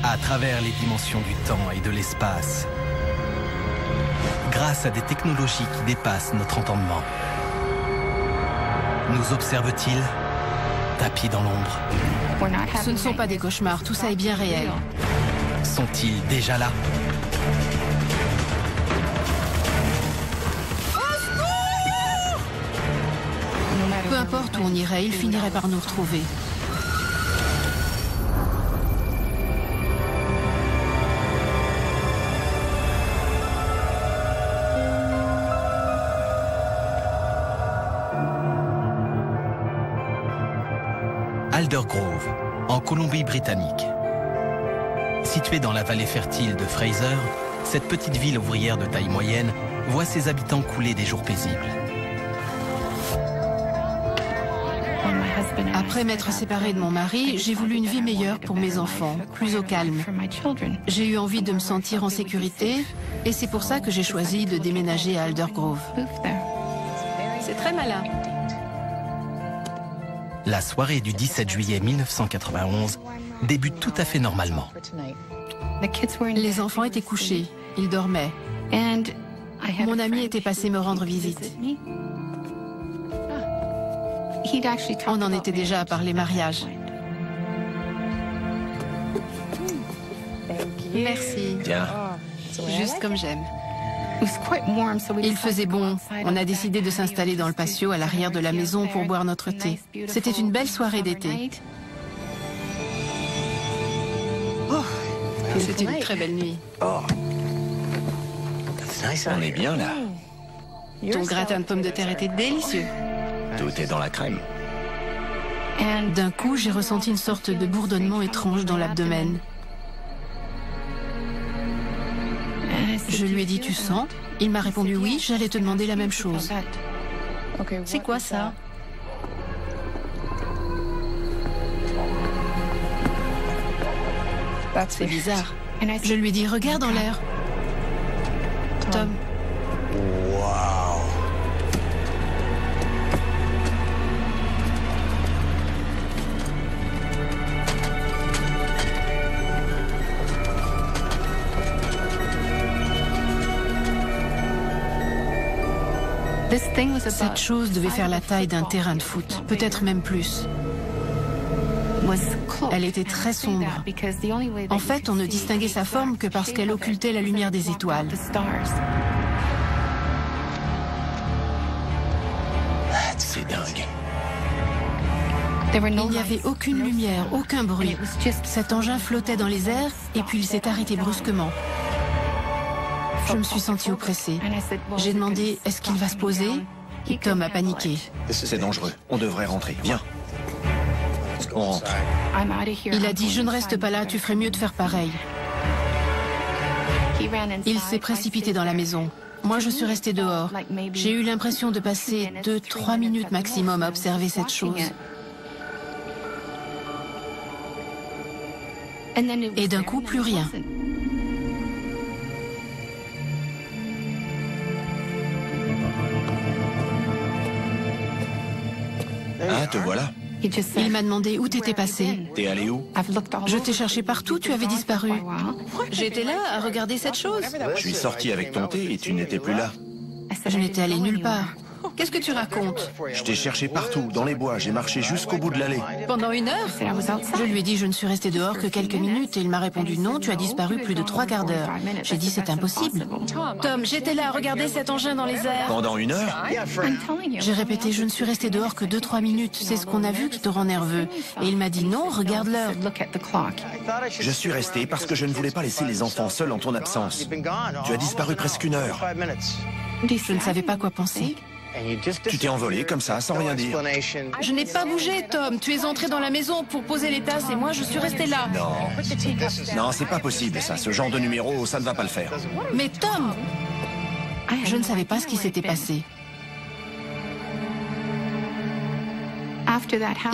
à travers les dimensions du temps et de l'espace, grâce à des technologies qui dépassent notre entendement. Nous observe-t-il, tapis dans l'ombre? Ce ne sont pas des cauchemars, tout ça est bien réel. Sont-ils déjà là? Peu importe où on irait, il finirait par nous retrouver. Aldergrove, en Colombie-Britannique. Située dans la vallée fertile de Fraser, cette petite ville ouvrière de taille moyenne voit ses habitants couler des jours paisibles. Après m'être séparée de mon mari, j'ai voulu une vie meilleure pour mes enfants, plus au calme. J'ai eu envie de me sentir en sécurité et c'est pour ça que j'ai choisi de déménager à Aldergrove. C'est très malin. La soirée du 17 juillet 1991 débute tout à fait normalement. Les enfants étaient couchés, ils dormaient. Mon ami était passé me rendre visite. On en était déjà à parler mariage. Merci. Tiens. Juste comme j'aime. Il faisait bon. On a décidé de s'installer dans le patio à l'arrière de la maison pour boire notre thé. C'était une belle soirée d'été. C'était une très belle nuit. On est bien là. Ton gratin de pommes de terre était délicieux. Tout est dans la crème. D'un coup, j'ai ressenti une sorte de bourdonnement étrange dans l'abdomen. Je lui ai dit, tu sens? Il m'a répondu oui, j'allais te demander la même chose. C'est quoi ça? C'est bizarre. Je lui ai dit, regarde en l'air. Tom. Wow. Cette chose devait faire la taille d'un terrain de foot, peut-être même plus. Elle était très sombre. En fait, on ne distinguait sa forme que parce qu'elle occultait la lumière des étoiles. C'est dingue. Il n'y avait aucune lumière, aucun bruit. Cet engin flottait dans les airs et puis il s'est arrêté brusquement. Je me suis sentie oppressée. J'ai demandé, est-ce qu'il va se poser? Tom a paniqué. C'est dangereux. On devrait rentrer. Viens. On rentre. Il a dit, je ne reste pas là, tu ferais mieux de faire pareil. Il s'est précipité dans la maison. Moi, je suis restée dehors. J'ai eu l'impression de passer 2-3 minutes maximum à observer cette chose. Et d'un coup, plus rien. Ah, te voilà. Il m'a demandé où t'étais passé. T'es allé où? Je t'ai cherché partout, tu avais disparu. J'étais là à regarder cette chose. Je suis sorti avec ton thé et tu n'étais plus là. Je n'étais allée nulle part. Qu'est-ce que tu racontes? Je t'ai cherché partout, dans les bois. J'ai marché jusqu'au bout de l'allée. Pendant 1 heure? Je lui ai dit, je ne suis restée dehors que quelques minutes et il m'a répondu non, tu as disparu plus de 3/4 d'heure. J'ai dit, c'est impossible. Tom, j'étais là à regarder cet engin dans les airs. Pendant 1 heure? J'ai répété, je ne suis restée dehors que 2-3 minutes. C'est ce qu'on a vu qui te rend nerveux. Et il m'a dit, non, regarde l'heure. Je suis resté parce que je ne voulais pas laisser les enfants seuls en ton absence. Tu as disparu presque 1 heure. Je ne savais pas quoi penser. Tu t'es envolé comme ça, sans rien dire. Je n'ai pas bougé, Tom. Tu es entré dans la maison pour poser les tasses et moi, je suis restée là. Non. Non, c'est pas possible, ça. Ce genre de numéro, ça ne va pas le faire. Mais Tom! Je ne savais pas ce qui s'était passé.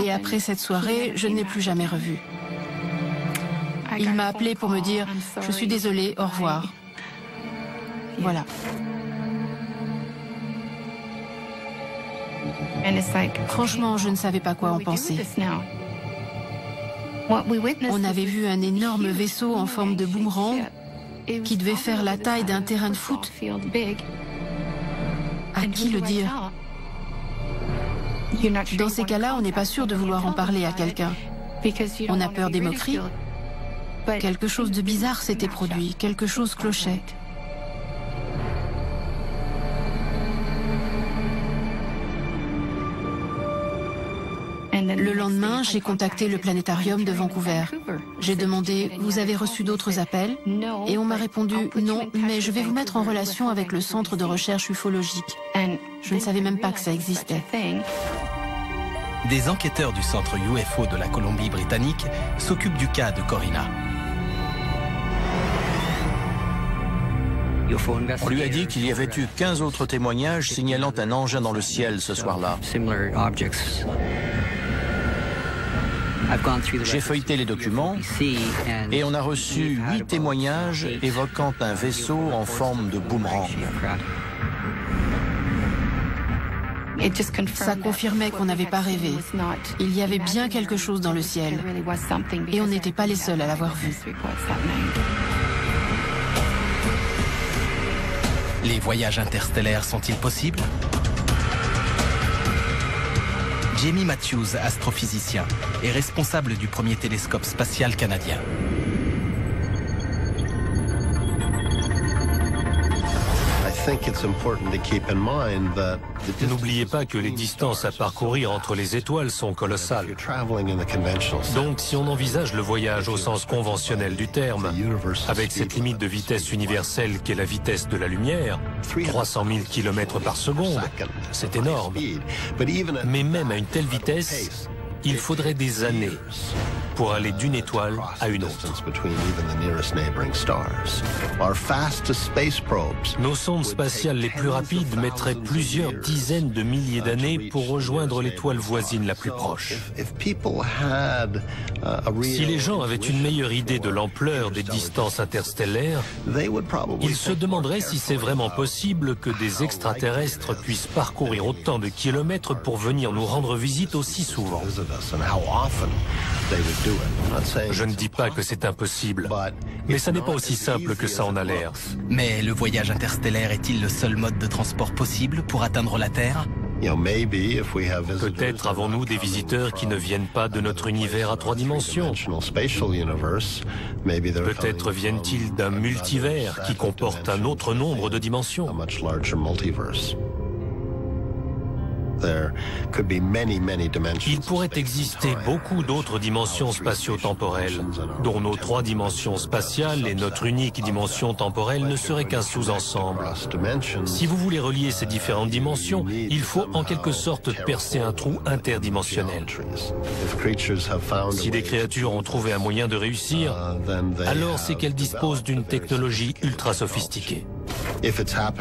Et après cette soirée, je ne l'ai plus jamais revu. Il m'a appelé pour me dire « Je suis désolée, au revoir ». Voilà. Franchement, je ne savais pas quoi en penser. On avait vu un énorme vaisseau en forme de boomerang qui devait faire la taille d'un terrain de foot. À qui le dire? Dans ces cas-là, on n'est pas sûr de vouloir en parler à quelqu'un. On a peur des moqueries. Quelque chose de bizarre s'était produit, quelque chose clochait. Le lendemain, j'ai contacté le planétarium de Vancouver. J'ai demandé « Vous avez reçu d'autres appels ?» Et on m'a répondu « Non, mais je vais vous mettre en relation avec le centre de recherche ufologique. » Je ne savais même pas que ça existait. Des enquêteurs du centre UFO de la Colombie-Britannique s'occupent du cas de Corina. On lui a dit qu'il y avait eu 15 autres témoignages signalant un engin dans le ciel ce soir-là. J'ai feuilleté les documents et on a reçu 8 témoignages évoquant un vaisseau en forme de boomerang. Ça confirmait qu'on n'avait pas rêvé. Il y avait bien quelque chose dans le ciel. Et on n'était pas les seuls à l'avoir vu. Les voyages interstellaires sont-ils possibles? Jamie Matthews, astrophysicien, est responsable du premier télescope spatial canadien. N'oubliez pas que les distances à parcourir entre les étoiles sont colossales. Donc, si on envisage le voyage au sens conventionnel du terme, avec cette limite de vitesse universelle qu'est la vitesse de la lumière, 300 000 km par seconde, c'est énorme. Mais même à une telle vitesse, il faudrait des années pour aller d'une étoile à une autre. Nos sondes spatiales les plus rapides mettraient plusieurs dizaines de milliers d'années pour rejoindre l'étoile voisine la plus proche. Si les gens avaient une meilleure idée de l'ampleur des distances interstellaires, ils se demanderaient si c'est vraiment possible que des extraterrestres puissent parcourir autant de kilomètres pour venir nous rendre visite aussi souvent. Je ne dis pas que c'est impossible, mais ça n'est pas aussi simple que ça en a l'air. Mais le voyage interstellaire est-il le seul mode de transport possible pour atteindre la Terre? Peut-être avons-nous des visiteurs qui ne viennent pas de notre univers à 3 dimensions. Peut-être viennent-ils d'un multivers qui comporte un autre nombre de dimensions. Il pourrait exister beaucoup d'autres dimensions spatio-temporelles, dont nos 3 dimensions spatiales et notre unique dimension temporelle ne seraient qu'un sous-ensemble. Si vous voulez relier ces différentes dimensions, il faut en quelque sorte percer un trou interdimensionnel. Si des créatures ont trouvé un moyen de réussir, alors c'est qu'elles disposent d'une technologie ultra sophistiquée.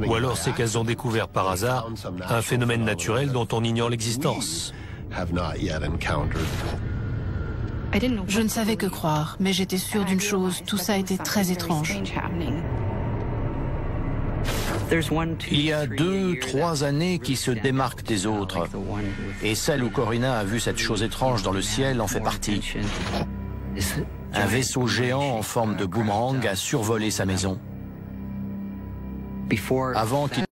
Ou alors c'est qu'elles ont découvert par hasard un phénomène naturel dont on ignore l'existence. Je ne savais que croire, mais j'étais sûre d'une chose, tout ça était très étrange. Il y a 2-3 années qui se démarquent des autres, et celle où Corina a vu cette chose étrange dans le ciel en fait partie. Un vaisseau géant en forme de boomerang a survolé sa maison. Avant qu'il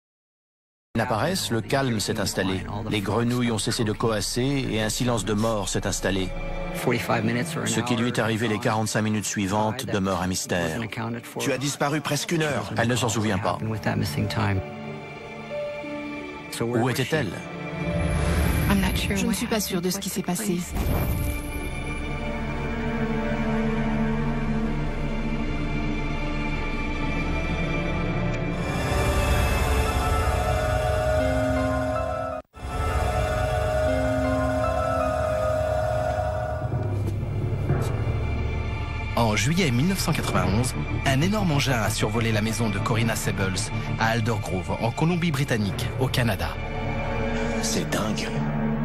n'apparaisse, le calme s'est installé. Les grenouilles ont cessé de coasser et un silence de mort s'est installé. Ce qui lui est arrivé les 45 minutes suivantes demeure un mystère. Tu as disparu presque 1 heure. Elle ne s'en souvient pas. Où était-elle? Je ne suis pas sûre de ce qui s'est passé. En juillet 1991, un énorme engin a survolé la maison de Corina Sebels à Aldergrove, en Colombie-Britannique, au Canada. C'est dingue.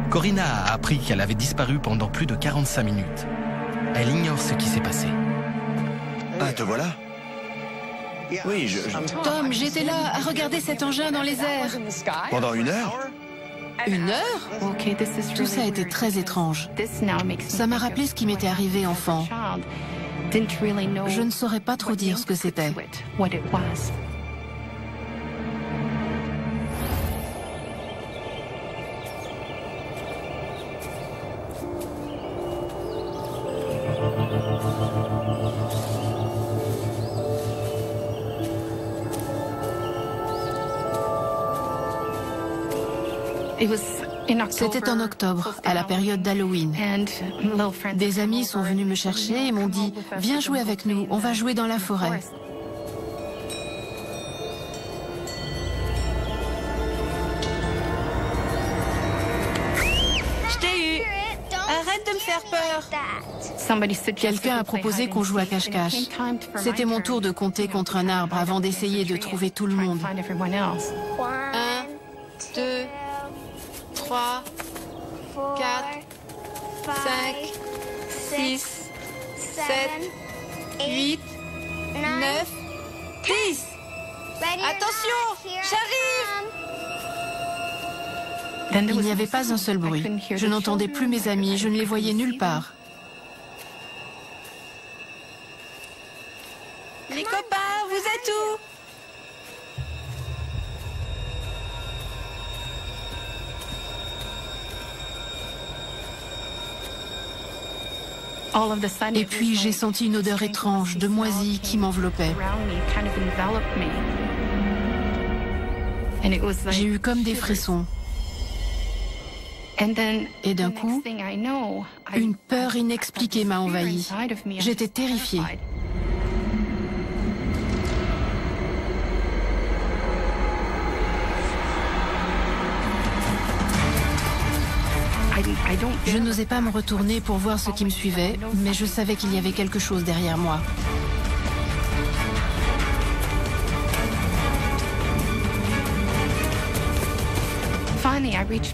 Corina a appris qu'elle avait disparu pendant plus de 45 minutes. Elle ignore ce qui s'est passé. Ah, te voilà? Oui, Tom, j'étais là à regarder cet engin dans les airs. Pendant 1 heure? 1 heure? Tout ça a été très étrange. Ça m'a rappelé ce qui m'était arrivé enfant. Je ne saurais pas trop dire ce que c'était. C'était en octobre, à la période d'Halloween. Des amis sont venus me chercher et m'ont dit « Viens jouer avec nous, on va jouer dans la forêt ». Je t'ai eu! Arrête de me faire peur! Quelqu'un a proposé qu'on joue à cache-cache. C'était mon tour de compter contre un arbre avant d'essayer de trouver tout le monde. 1, 2, 3, 4, 5, 6, 7, 8, 9, 10. Attention! J'arrive! Il n'y avait pas un seul bruit. Je n'entendais plus mes amis, je ne les voyais nulle part. Les copains, vous êtes où? Et puis j'ai senti une odeur étrange de moisi qui m'enveloppait. J'ai eu comme des frissons. Et d'un coup, une peur inexpliquée m'a envahi. J'étais terrifiée. Je n'osais pas me retourner pour voir ce qui me suivait, mais je savais qu'il y avait quelque chose derrière moi.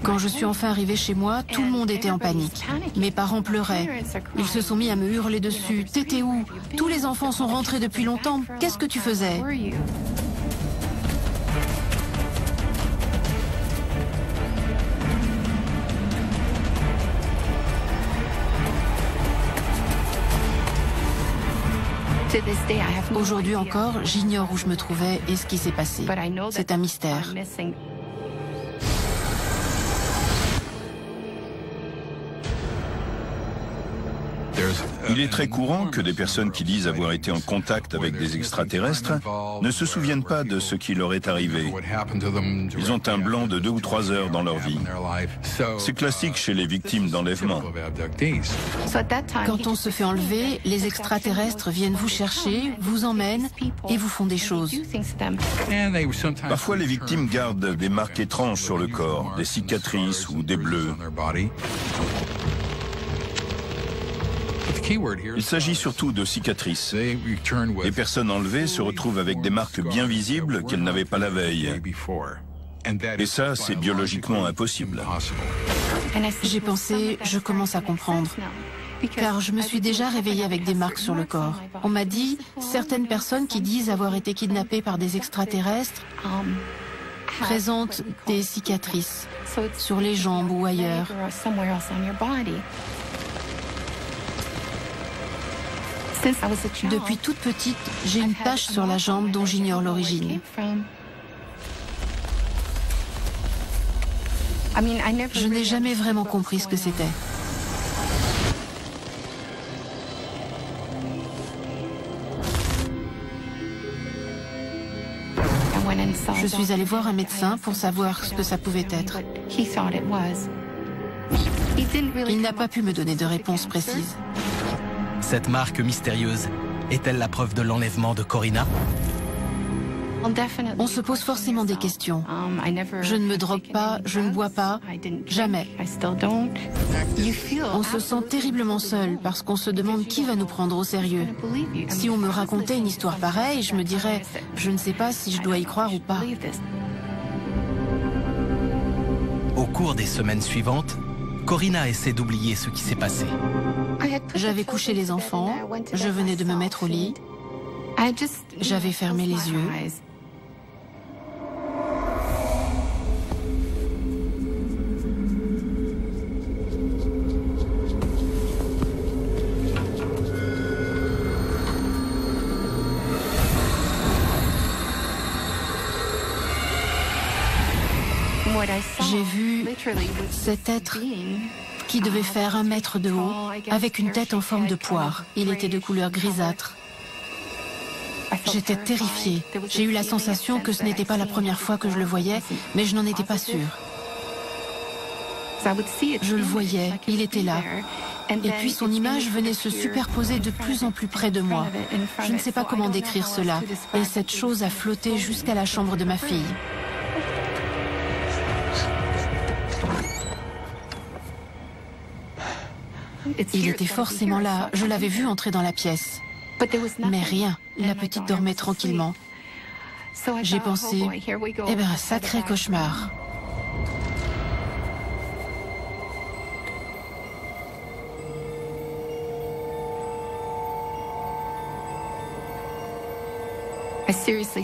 Quand je suis enfin arrivée chez moi, tout le monde était en panique. Mes parents pleuraient. Ils se sont mis à me hurler dessus. « T'étais où? Tous les enfants sont rentrés depuis longtemps. Qu'est-ce que tu faisais ?» Aujourd'hui encore, j'ignore où je me trouvais et ce qui s'est passé. C'est un mystère. Il est très courant que des personnes qui disent avoir été en contact avec des extraterrestres ne se souviennent pas de ce qui leur est arrivé. Ils ont un blanc de 2 ou 3 heures dans leur vie. C'est classique chez les victimes d'enlèvement. Quand on se fait enlever, les extraterrestres viennent vous chercher, vous emmènent et vous font des choses. Parfois, les victimes gardent des marques étranges sur le corps, des cicatrices ou des bleus. Il s'agit surtout de cicatrices. Les personnes enlevées se retrouvent avec des marques bien visibles qu'elles n'avaient pas la veille. Et ça, c'est biologiquement impossible. J'ai pensé, je commence à comprendre. Car je me suis déjà réveillée avec des marques sur le corps. On m'a dit, certaines personnes qui disent avoir été kidnappées par des extraterrestres présentent des cicatrices sur les jambes ou ailleurs. Depuis toute petite, j'ai une tache sur la jambe dont j'ignore l'origine. Je n'ai jamais vraiment compris ce que c'était. Je suis allée voir un médecin pour savoir ce que ça pouvait être. Il n'a pas pu me donner de réponse précise. Cette marque mystérieuse est-elle la preuve de l'enlèvement de Corina? On se pose forcément des questions. Je ne me drogue pas, je ne bois pas, jamais. On se sent terriblement seul parce qu'on se demande qui va nous prendre au sérieux. Si on me racontait une histoire pareille, je me dirais, je ne sais pas si je dois y croire ou pas. Au cours des semaines suivantes, Corina essaie d'oublier ce qui s'est passé. J'avais couché les enfants, je venais de me mettre au lit, j'avais fermé les yeux. J'ai vu cet être qui devait faire 1 mètre de haut, avec une tête en forme de poire. Il était de couleur grisâtre. J'étais terrifiée. J'ai eu la sensation que ce n'était pas la première fois que je le voyais, mais je n'en étais pas sûre. Je le voyais, il était là. Et puis son image venait se superposer de plus en plus près de moi. Je ne sais pas comment décrire cela. Et cette chose a flotté jusqu'à la chambre de ma fille. Il était forcément là. Je l'avais vu entrer dans la pièce. Mais rien. La petite dormait tranquillement. J'ai pensé, eh ben, sacré cauchemar.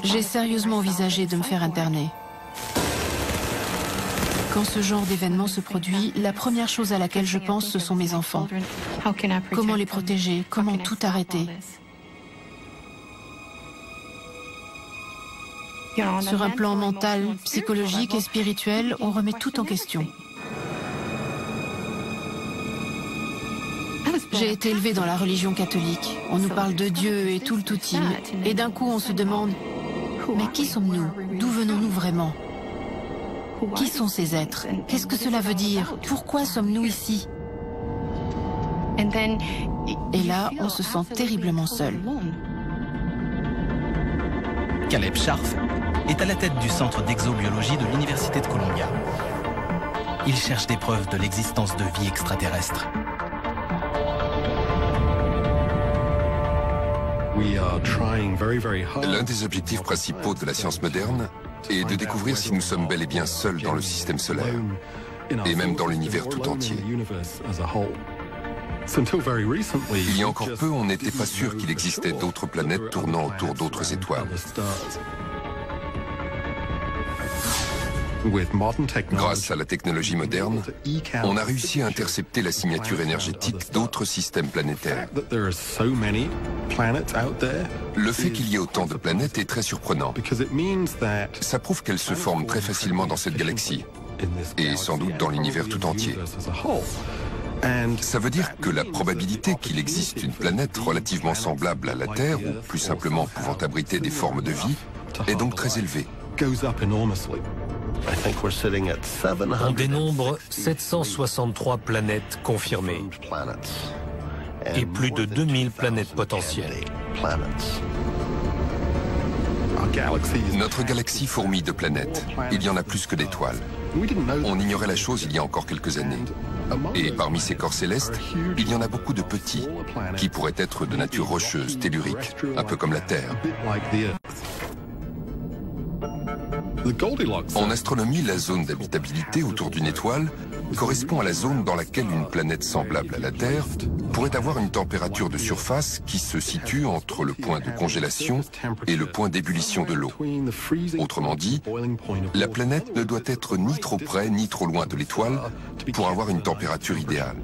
J'ai sérieusement envisagé de me faire interner. Quand ce genre d'événement se produit, la première chose à laquelle je pense, ce sont mes enfants. Comment les protéger? Comment tout arrêter? Sur un plan mental, psychologique et spirituel, on remet tout en question. J'ai été élevée dans la religion catholique. On nous parle de Dieu et tout le toutim. Et d'un coup, on se demande, mais qui sommes-nous? D'où venons-nous vraiment? Qui sont ces êtres? Qu'est-ce que cela veut dire? Pourquoi sommes-nous ici? Et là, on se sent terriblement seul. Caleb Scharf est à la tête du centre d'exobiologie de l'Université de Columbia. Il cherche des preuves de l'existence de vie extraterrestre. L'un des objectifs principaux de la science moderne est de découvrir si nous sommes bel et bien seuls dans le système solaire, et même dans l'univers tout entier. Il y a encore peu, on n'était pas sûr qu'il existait d'autres planètes tournant autour d'autres étoiles. Grâce à la technologie moderne, on a réussi à intercepter la signature énergétique d'autres systèmes planétaires. Le fait qu'il y ait autant de planètes est très surprenant. Ça prouve qu'elles se forment très facilement dans cette galaxie, et sans doute dans l'univers tout entier. Ça veut dire que la probabilité qu'il existe une planète relativement semblable à la Terre, ou plus simplement pouvant abriter des formes de vie, est donc très élevée. On dénombre 763 planètes confirmées et plus de 2000 planètes potentielles. Notre galaxie fourmille de planètes. Il y en a plus que d'étoiles. On ignorait la chose il y a encore quelques années. Et parmi ces corps célestes, il y en a beaucoup de petits, qui pourraient être de nature rocheuse, tellurique, un peu comme la Terre. En astronomie, la zone d'habitabilité autour d'une étoile correspond à la zone dans laquelle une planète semblable à la Terre pourrait avoir une température de surface qui se situe entre le point de congélation et le point d'ébullition de l'eau. Autrement dit, la planète ne doit être ni trop près ni trop loin de l'étoile pour avoir une température idéale.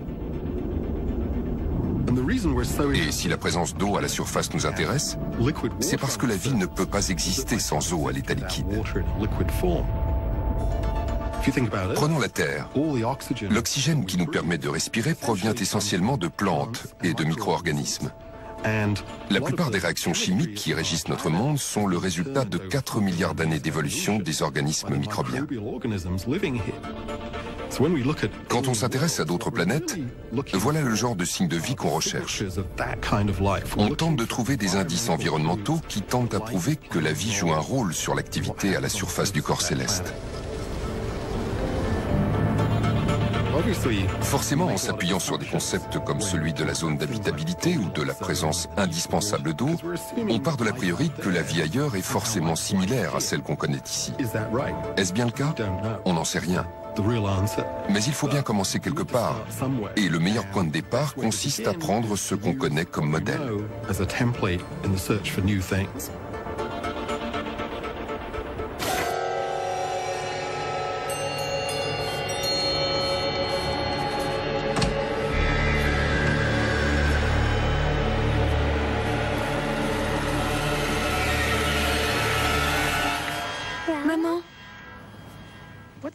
Et si la présence d'eau à la surface nous intéresse, c'est parce que la vie ne peut pas exister sans eau à l'état liquide. Prenons la Terre. L'oxygène qui nous permet de respirer provient essentiellement de plantes et de micro-organismes. La plupart des réactions chimiques qui régissent notre monde sont le résultat de 4 milliards d'années d'évolution des organismes microbiens. Quand on s'intéresse à d'autres planètes, voilà le genre de signe de vie qu'on recherche. On tente de trouver des indices environnementaux qui tentent à prouver que la vie joue un rôle sur l'activité à la surface du corps céleste. Forcément, en s'appuyant sur des concepts comme celui de la zone d'habitabilité ou de la présence indispensable d'eau, on part de l'a priori que la vie ailleurs est forcément similaire à celle qu'on connaît ici. Est-ce bien le cas? On n'en sait rien. Mais il faut bien commencer quelque part, et le meilleur point de départ consiste à prendre ce qu'on connaît comme modèle.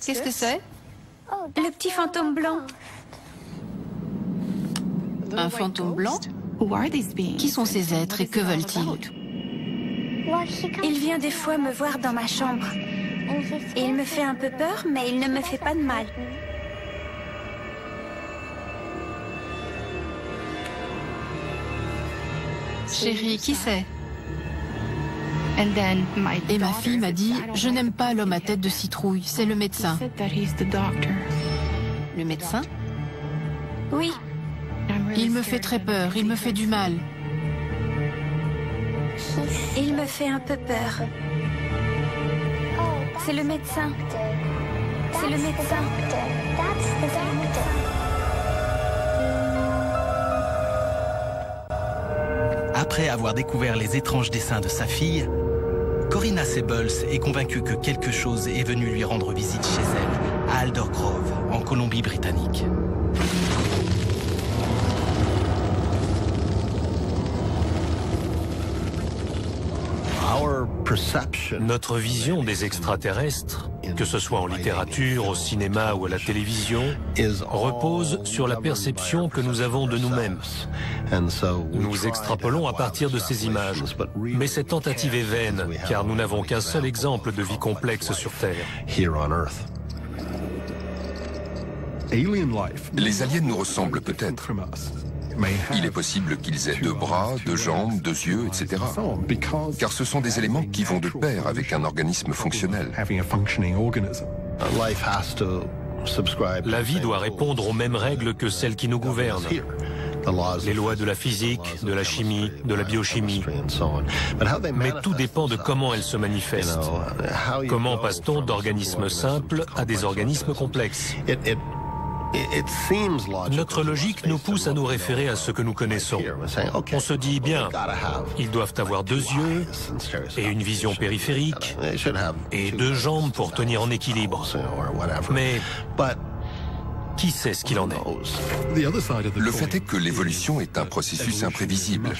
Qu'est-ce que c'est? Le petit fantôme blanc. Un fantôme blanc? Qui sont ces êtres et que veulent-ils? Il vient des fois me voir dans ma chambre. Et il me fait un peu peur, mais il ne me fait pas de mal. Chérie, qui c'est? Et ma fille m'a dit, je n'aime pas l'homme à tête de citrouille, c'est le médecin. Le médecin? Oui. Il me fait très peur, il me fait du mal. Il me fait un peu peur. C'est le médecin. C'est le médecin. Après avoir découvert les étranges dessins de sa fille, Corinna Seybold est convaincue que quelque chose est venu lui rendre visite chez elle, à Aldergrove, en Colombie-Britannique. Notre vision des extraterrestres, que ce soit en littérature, au cinéma ou à la télévision, repose sur la perception que nous avons de nous-mêmes. Nous extrapolons à partir de ces images. Mais cette tentative est vaine, car nous n'avons qu'un seul exemple de vie complexe sur Terre. Les aliens nous ressemblent peut-être. Il est possible qu'ils aient 2 bras, 2 jambes, 2 yeux, etc. Car ce sont des éléments qui vont de pair avec un organisme fonctionnel. La vie doit répondre aux mêmes règles que celles qui nous gouvernent. Les lois de la physique, de la chimie, de la biochimie. Mais tout dépend de comment elles se manifestent. Comment passe-t-on d'organismes simples à des organismes complexes? Notre logique nous pousse à nous référer à ce que nous connaissons. On se dit bien, ils doivent avoir 2 yeux et une vision périphérique et 2 jambes pour tenir en équilibre. Mais qui sait ce qu'il en est? Le fait est que l'évolution est un processus imprévisible.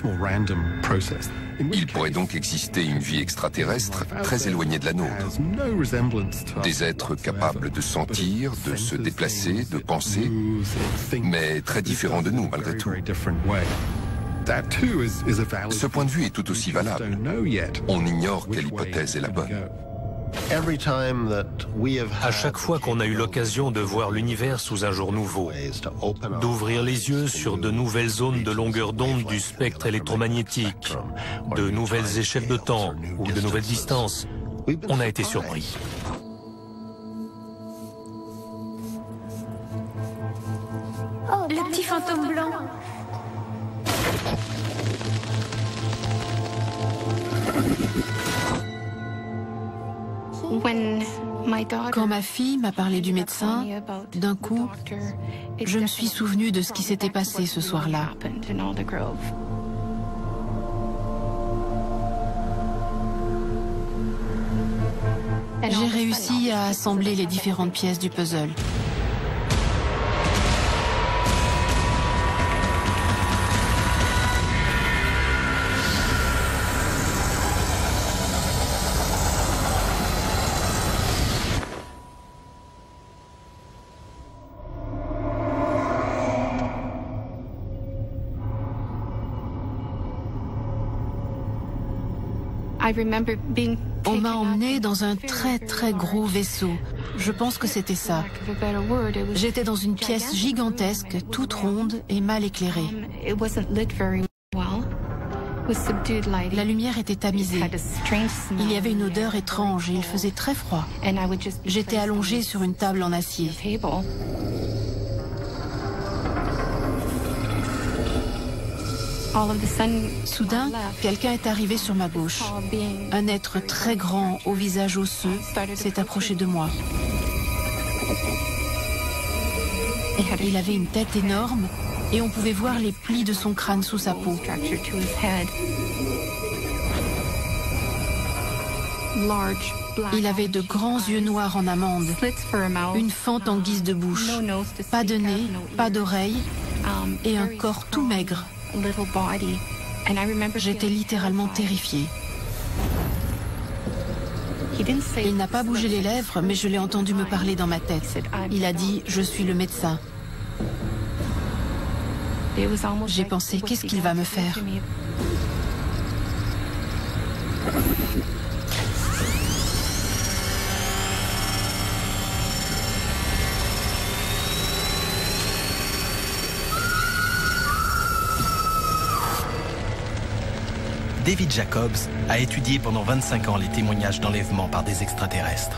Il pourrait donc exister une vie extraterrestre très éloignée de la nôtre. Des êtres capables de sentir, de se déplacer, de penser, mais très différents de nous malgré tout. Ce point de vue est tout aussi valable. On ignore quelle hypothèse est la bonne. À chaque fois qu'on a eu l'occasion de voir l'univers sous un jour nouveau, d'ouvrir les yeux sur de nouvelles zones de longueur d'onde du spectre électromagnétique, de nouvelles échelles de temps ou de nouvelles distances, on a été surpris. Le petit fantôme blanc. Quand ma fille m'a parlé du médecin, d'un coup, je me suis souvenu de ce qui s'était passé ce soir-là. J'ai réussi à assembler les différentes pièces du puzzle. On m'a emmené dans un très gros vaisseau. Je pense que c'était ça. J'étais dans une pièce gigantesque, toute ronde et mal éclairée. La lumière était tamisée. Il y avait une odeur étrange et il faisait très froid. J'étais allongée sur une table en acier. Soudain, quelqu'un est arrivé sur ma gauche. Un être très grand, au visage osseux, s'est approché de moi. Il avait une tête énorme et on pouvait voir les plis de son crâne sous sa peau. Il avait de grands yeux noirs en amande, une fente en guise de bouche, pas de nez, pas d'oreille et un corps tout maigre. J'étais littéralement terrifiée. Il n'a pas bougé les lèvres, mais je l'ai entendu me parler dans ma tête. Il a dit « Je suis le médecin ». J'ai pensé « Qu'est-ce qu'il va me faire ?» David Jacobs a étudié pendant 25 ans les témoignages d'enlèvement par des extraterrestres.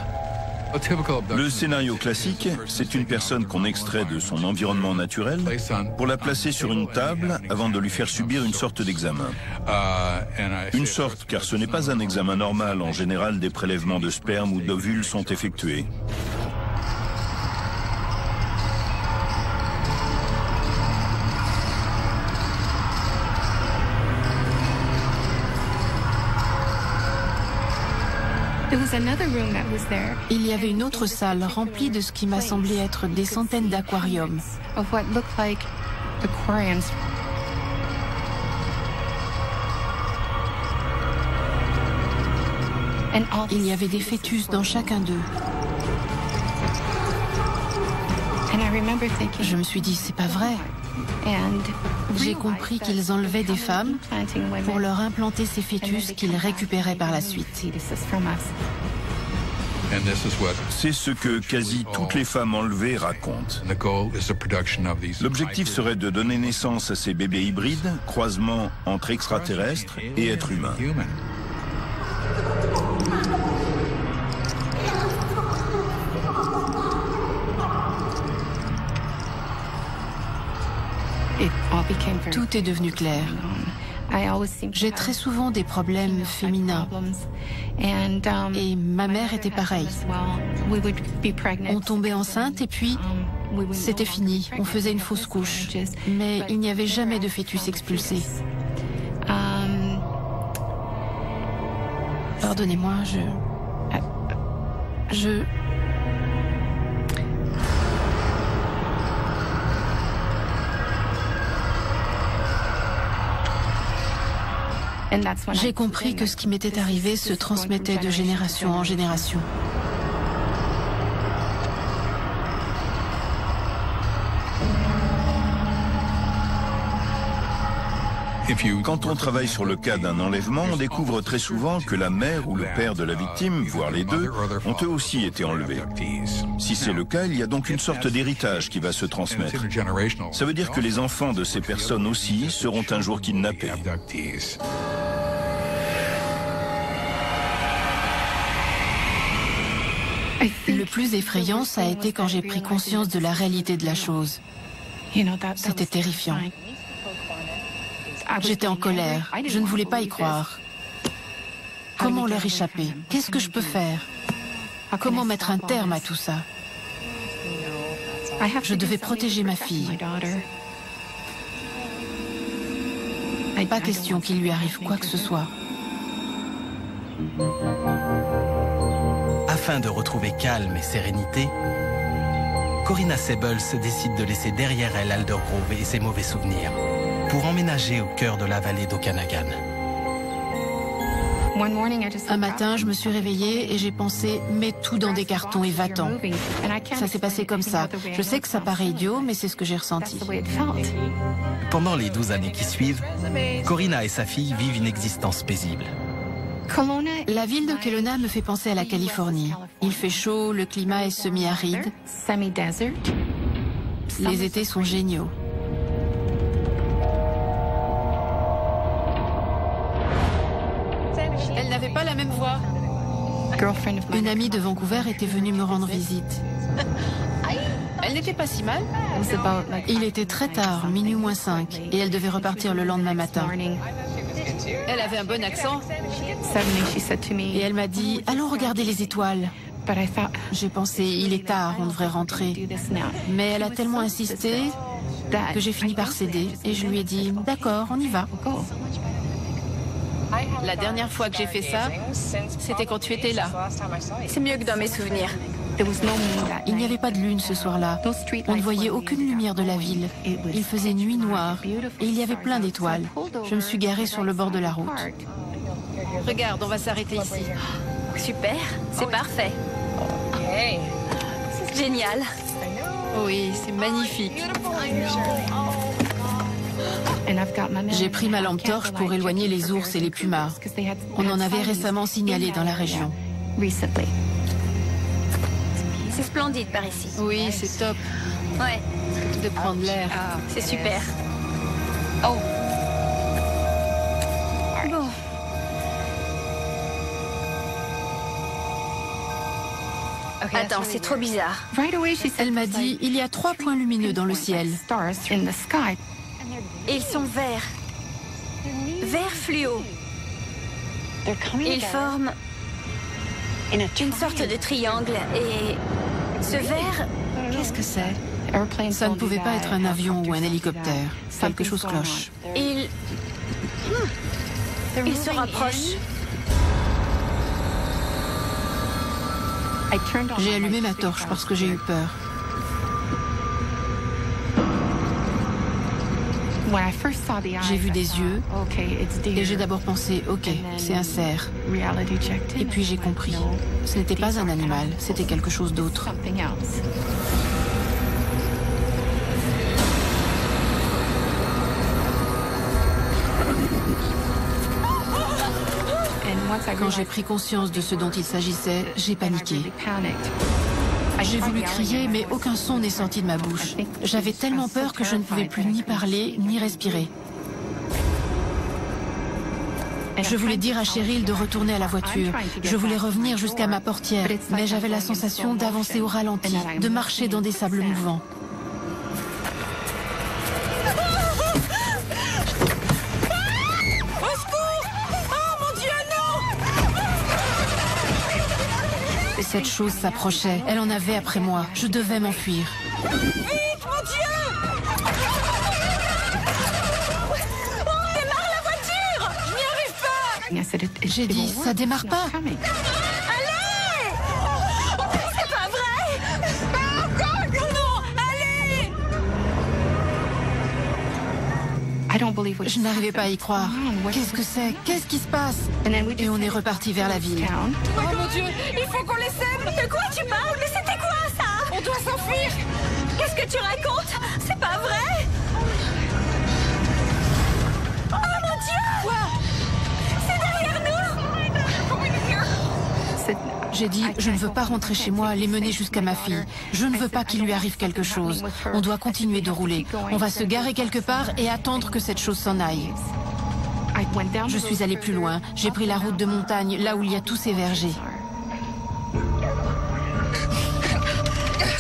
Le scénario classique, c'est une personne qu'on extrait de son environnement naturel pour la placer sur une table avant de lui faire subir une sorte d'examen. Une sorte, car ce n'est pas un examen normal. En général, des prélèvements de sperme ou d'ovules sont effectués. Il y avait une autre salle remplie de ce qui m'a semblé être des centaines d'aquariums. Il y avait des fœtus dans chacun d'eux. Je me suis dit, c'est pas vrai. J'ai compris qu'ils enlevaient des femmes pour leur implanter ces fœtus qu'ils récupéraient par la suite. C'est ce que quasi toutes les femmes enlevées racontent. L'objectif serait de donner naissance à ces bébés hybrides, croisement entre extraterrestres et êtres humains. Tout est devenu clair. J'ai très souvent des problèmes féminins. Et ma mère était pareille. On tombait enceinte et puis c'était fini. On faisait une fausse couche. Mais il n'y avait jamais de fœtus expulsé. Pardonnez-moi, J'ai compris que ce qui m'était arrivé se transmettait de génération en génération. Quand on travaille sur le cas d'un enlèvement, on découvre très souvent que la mère ou le père de la victime, voire les deux, ont eux aussi été enlevés. Si c'est le cas, il y a donc une sorte d'héritage qui va se transmettre. Ça veut dire que les enfants de ces personnes aussi seront un jour kidnappés. Le plus effrayant, ça a été quand j'ai pris conscience de la réalité de la chose. C'était terrifiant. J'étais en colère. Je ne voulais pas y croire. Comment leur échapper? Qu'est-ce que je peux faire? Comment mettre un terme à tout ça? Je devais protéger ma fille. Pas question qu'il lui arrive quoi que ce soit. Afin de retrouver calme et sérénité, Corinna Sables décide de laisser derrière elle Aldergrove et ses mauvais souvenirs pour emménager au cœur de la vallée d'Okanagan. Un matin, je me suis réveillée et j'ai pensé « mets tout dans des cartons et va-t'en ». Ça s'est passé comme ça. Je sais que ça paraît idiot, mais c'est ce que j'ai ressenti. Pendant les 12 années qui suivent, Corinna et sa fille vivent une existence paisible. La ville de Kelowna me fait penser à la Californie. Il fait chaud, le climat est semi-aride. Les étés sont géniaux. Elle n'avait pas la même voix. Une amie de Vancouver était venue me rendre visite. Elle n'était pas si mal. Il était très tard, minuit moins 5, et elle devait repartir le lendemain matin. Elle avait un bon accent. Et elle m'a dit, allons regarder les étoiles. J'ai pensé, il est tard, on devrait rentrer. Mais elle a tellement insisté que j'ai fini par céder. Et je lui ai dit, d'accord, on y va. La dernière fois que j'ai fait ça, c'était quand tu étais là. C'est mieux que dans mes souvenirs. Il n'y avait pas de lune ce soir-là. On ne voyait aucune lumière de la ville. Il faisait nuit noire et il y avait plein d'étoiles. Je me suis garée sur le bord de la route. Regarde, on va s'arrêter ici. Super, c'est parfait. Génial. Oui, c'est magnifique. J'ai pris ma lampe torche pour éloigner les ours et les pumas. On en avait récemment signalé dans la région. C'est splendide par ici. Oui, c'est top. Ouais. De prendre l'air. C'est super. Oh. Bon. Attends, c'est trop bizarre. Elle m'a dit, il y a 3 points lumineux dans le ciel. Et ils sont verts. Vert fluo. Ils forment une sorte de triangle. Et ce vert... Qu'est-ce que c'est? Ça ne pouvait pas être un avion ou un hélicoptère. Quelque chose cloche. Il se rapproche. J'ai allumé ma torche parce que j'ai eu peur. J'ai vu des yeux et j'ai d'abord pensé, ok, c'est un cerf. Et puis j'ai compris, ce n'était pas un animal, c'était quelque chose d'autre. Quand j'ai pris conscience de ce dont il s'agissait, j'ai paniqué. J'ai voulu crier, mais aucun son n'est sorti de ma bouche. J'avais tellement peur que je ne pouvais plus ni parler, ni respirer. Je voulais dire à Cheryl de retourner à la voiture. Je voulais revenir jusqu'à ma portière, mais j'avais la sensation d'avancer au ralenti, de marcher dans des sables mouvants. Cette chose s'approchait. Elle en avait après moi. Je devais m'enfuir. Vite, mon Dieu! Démarre la voiture! Je n'y arrive pas! J'ai dit, ça démarre pas. Allez! C'est pas vrai! Non, allez! Je n'arrivais pas à y croire. Qu'est-ce que c'est? Qu'est-ce qui se passe? Et on est reparti vers la ville. Oh mon Dieu! Il faut qu'on les sème! De quoi tu parles? Mais c'était quoi ça? On doit s'enfuir! Qu'est-ce que tu racontes? C'est pas vrai! Oh mon Dieu! Quoi? C'est derrière nous! J'ai dit, je ne veux pas rentrer chez moi, les mener jusqu'à ma fille. Je ne veux pas qu'il lui arrive quelque chose. On doit continuer de rouler. On va se garer quelque part et attendre que cette chose s'en aille. Je suis allée plus loin. J'ai pris la route de montagne, là où il y a tous ces vergers.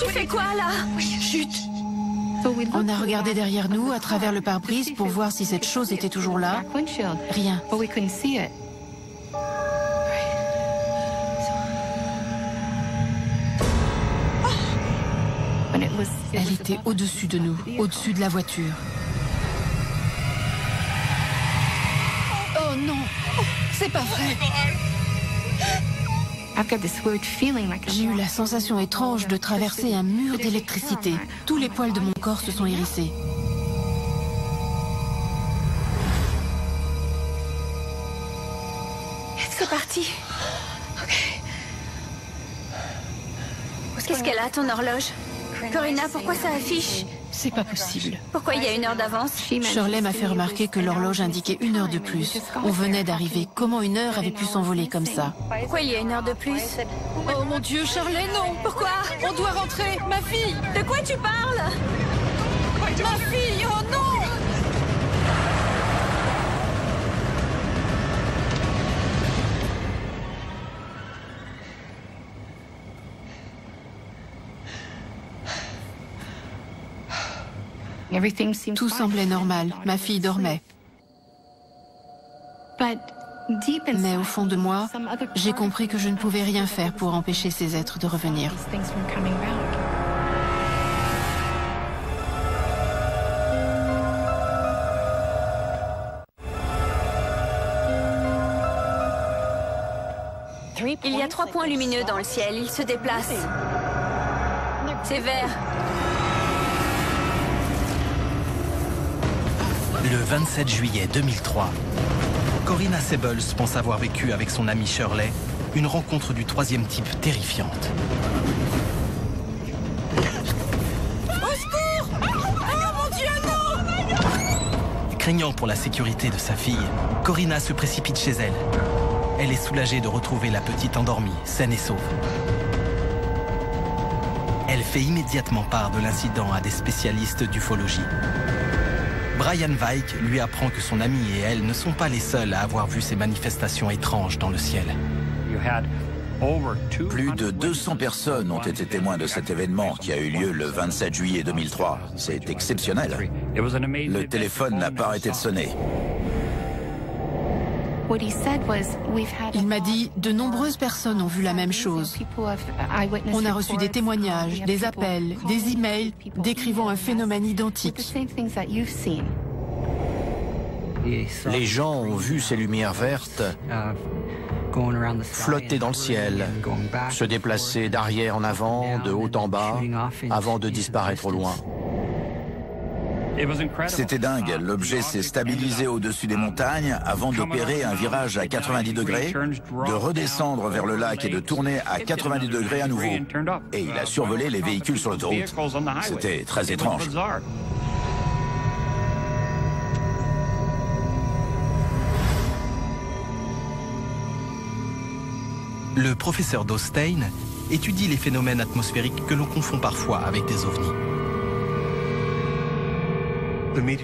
Tu fais quoi là? Chut! On a regardé derrière nous, à travers le pare-brise, pour voir si cette chose était toujours là. Rien. Elle était au-dessus de nous, au-dessus de la voiture. Oh non! C'est pas vrai! J'ai eu la sensation étrange de traverser un mur d'électricité. Tous les poils de mon corps se sont hérissés. C'est parti. Qu'est-ce qu'elle a, ton horloge? Corina, pourquoi ça affiche? C'est pas possible. Pourquoi il y a 1 heure d'avance? Shirley m'a fait remarquer que l'horloge indiquait 1 heure de plus. On venait d'arriver. Comment 1 heure avait pu s'envoler comme ça? Pourquoi il y a 1 heure de plus? Oh mon Dieu, Shirley, non! Pourquoi? On doit rentrer! Ma fille! De quoi tu parles? Ma fille! Oh non! Tout semblait normal. Ma fille dormait. Mais au fond de moi, j'ai compris que je ne pouvais rien faire pour empêcher ces êtres de revenir. Il y a 3 points lumineux dans le ciel. Ils se déplacent. C'est vert. Le 27 juillet 2003, Corina Sebels pense avoir vécu avec son amie Shirley une rencontre du troisième type terrifiante. Au secours! Oh mon Dieu, non! Craignant pour la sécurité de sa fille, Corina se précipite chez elle. Elle est soulagée de retrouver la petite endormie, saine et sauve. Elle fait immédiatement part de l'incident à des spécialistes d'ufologie. Brian Weick lui apprend que son ami et elle ne sont pas les seuls à avoir vu ces manifestations étranges dans le ciel. Plus de 200 personnes ont été témoins de cet événement qui a eu lieu le 27 juillet 2003. C'est exceptionnel. Le téléphone n'a pas arrêté de sonner. Il m'a dit, de nombreuses personnes ont vu la même chose. On a reçu des témoignages, des appels, des emails décrivant un phénomène identique. Les gens ont vu ces lumières vertes flotter dans le ciel, se déplacer d'arrière en avant, de haut en bas, avant de disparaître au loin. C'était dingue, l'objet s'est stabilisé au-dessus des montagnes avant d'opérer un virage à 90 degrés, de redescendre vers le lac et de tourner à 90 degrés à nouveau. Et il a survolé les véhicules sur l'autoroute. C'était très étrange. Le professeur Dosstein étudie les phénomènes atmosphériques que l'on confond parfois avec des ovnis.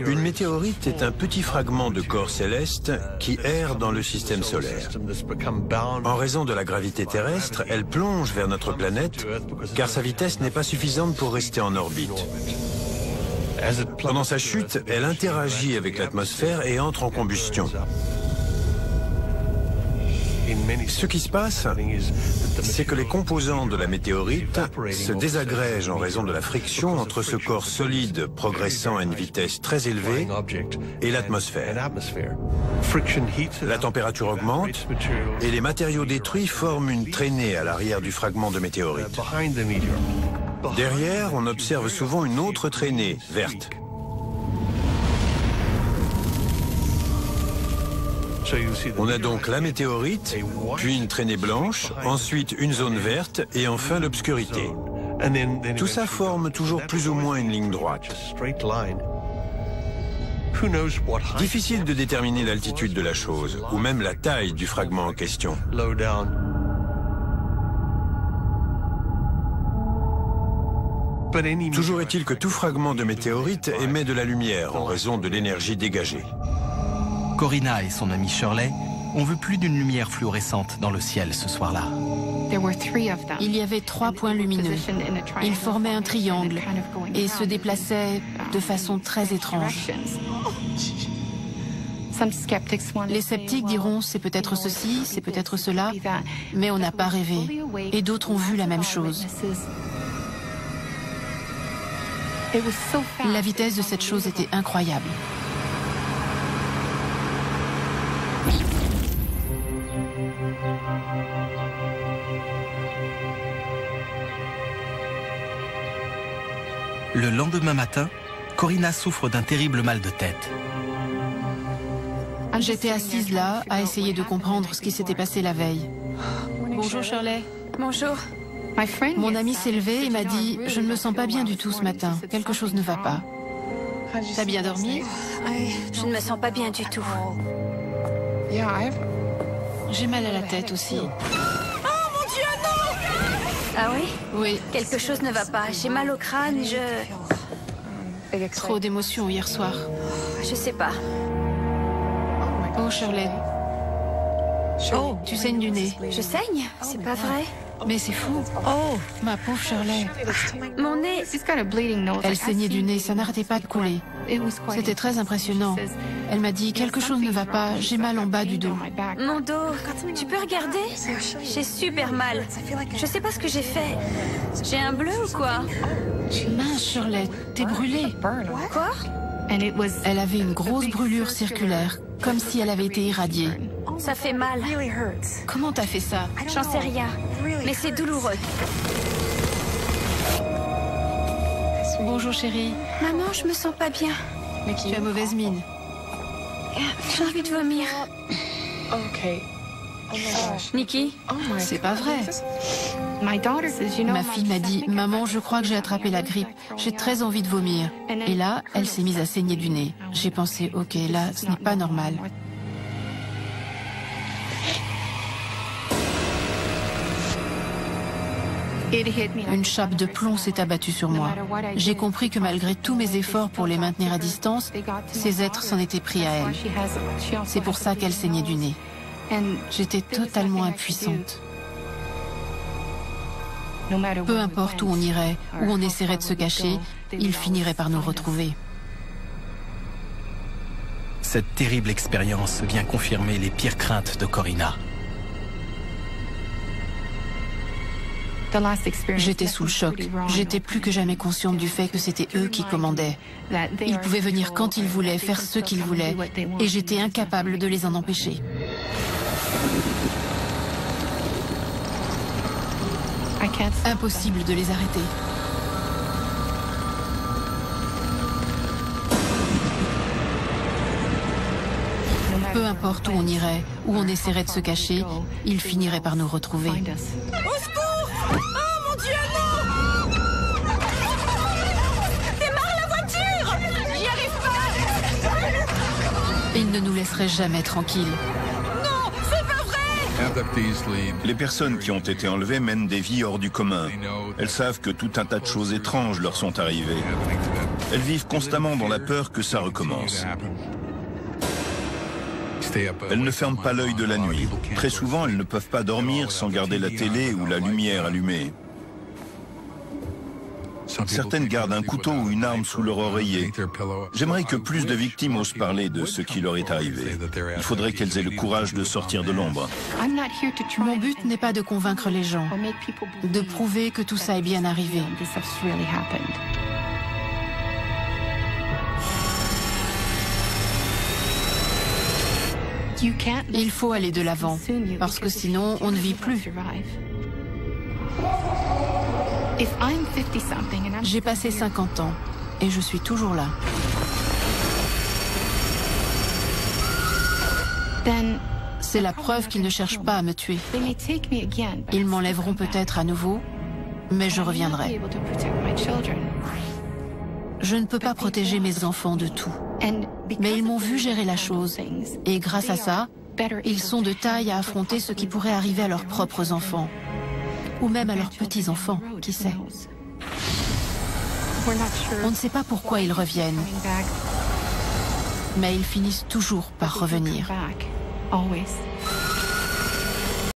Une météorite est un petit fragment de corps céleste qui erre dans le système solaire. En raison de la gravité terrestre, elle plonge vers notre planète car sa vitesse n'est pas suffisante pour rester en orbite. Pendant sa chute, elle interagit avec l'atmosphère et entre en combustion. Ce qui se passe, c'est que les composants de la météorite se désagrègent en raison de la friction entre ce corps solide progressant à une vitesse très élevée et l'atmosphère. La température augmente et les matériaux détruits forment une traînée à l'arrière du fragment de météorite. Derrière, on observe souvent une autre traînée, verte. On a donc la météorite, puis une traînée blanche, ensuite une zone verte et enfin l'obscurité. Tout ça forme toujours plus ou moins une ligne droite. Difficile de déterminer l'altitude de la chose, ou même la taille du fragment en question. Toujours est-il que tout fragment de météorite émet de la lumière en raison de l'énergie dégagée. Corina et son amie Shirley ont vu plus d'une lumière fluorescente dans le ciel ce soir-là. Il y avait 3 points lumineux. Ils formaient un triangle et se déplaçaient de façon très étrange. Les sceptiques diront c'est peut-être ceci, c'est peut-être cela, mais on n'a pas rêvé. Et d'autres ont vu la même chose. La vitesse de cette chose était incroyable. Le lendemain matin, Corina souffre d'un terrible mal de tête. J'étais assise là, à essayer de comprendre ce qui s'était passé la veille. Bonjour Shirley. Bonjour. Mon ami s'est levé et m'a dit « Je ne me sens pas bien du tout ce matin. Quelque chose ne va pas. » T'as bien dormi? Je ne me sens pas bien du tout. J'ai mal à la tête aussi. Ah oui? Oui. Quelque chose ne va pas. J'ai mal au crâne, Trop d'émotions hier soir. Je sais pas. Oh, Shirley. Oh, tu saignes du nez. Je saigne? C'est pas vrai? Mais c'est fou. Oh, ma pauvre Shirley. Mon nez... Elle saignait du nez, ça n'arrêtait pas de couler. C'était très impressionnant. Elle m'a dit, quelque chose ne va pas, j'ai mal en bas du dos. Mon dos, tu peux regarder? J'ai super mal. Je sais pas ce que j'ai fait. J'ai un bleu ou quoi? Mince, Shirley, t'es brûlée. Quoi? Elle avait une grosse brûlure circulaire, comme si elle avait été irradiée. Ça fait mal. Comment t'as fait ça? J'en sais rien, mais c'est douloureux. Bonjour chérie. Maman, je me sens pas bien. Tu as mauvaise mine. J'ai envie de vomir. Nikki, c'est pas vrai. Ma fille m'a dit « Maman, je crois que j'ai attrapé la grippe. J'ai très envie de vomir. » Et là, elle s'est mise à saigner du nez. J'ai pensé « Ok, là, ce n'est pas normal. » Une chape de plomb s'est abattue sur moi. J'ai compris que malgré tous mes efforts pour les maintenir à distance, ces êtres s'en étaient pris à elle. C'est pour ça qu'elle saignait du nez. J'étais totalement impuissante. Peu importe où on irait, où on essaierait de se cacher, ils finiraient par nous retrouver. Cette terrible expérience vient confirmer les pires craintes de Corrina. J'étais sous le choc. J'étais plus que jamais consciente du fait que c'était eux qui commandaient. Ils pouvaient venir quand ils voulaient, faire ce qu'ils voulaient, et j'étais incapable de les en empêcher. Impossible de les arrêter. Peu importe où on irait, où on essaierait de se cacher, ils finiraient par nous retrouver. Au secours! Oh mon Dieu, non! Démarre la voiture! J'y arrive pas! Ils ne nous laisseraient jamais tranquilles. Non, c'est pas vrai! Les personnes qui ont été enlevées mènent des vies hors du commun. Elles savent que tout un tas de choses étranges leur sont arrivées. Elles vivent constamment dans la peur que ça recommence. Elles ne ferment pas l'œil de la nuit. Très souvent, elles ne peuvent pas dormir sans garder la télé ou la lumière allumée. Certaines gardent un couteau ou une arme sous leur oreiller. J'aimerais que plus de victimes osent parler de ce qui leur est arrivé. Il faudrait qu'elles aient le courage de sortir de l'ombre. Mon but n'est pas de convaincre les gens, de prouver que tout ça est bien arrivé. Il faut aller de l'avant, parce que sinon, on ne vit plus. J'ai passé 50 ans, et je suis toujours là. C'est la preuve qu'ils ne cherchent pas à me tuer. Ils m'enlèveront peut-être à nouveau, mais je reviendrai. Je ne peux pas protéger mes enfants de tout. Mais ils m'ont vu gérer la chose. Et grâce à ça, ils sont de taille à affronter ce qui pourrait arriver à leurs propres enfants. Ou même à leurs petits-enfants, qui sait. On ne sait pas pourquoi ils reviennent. Mais ils finissent toujours par revenir.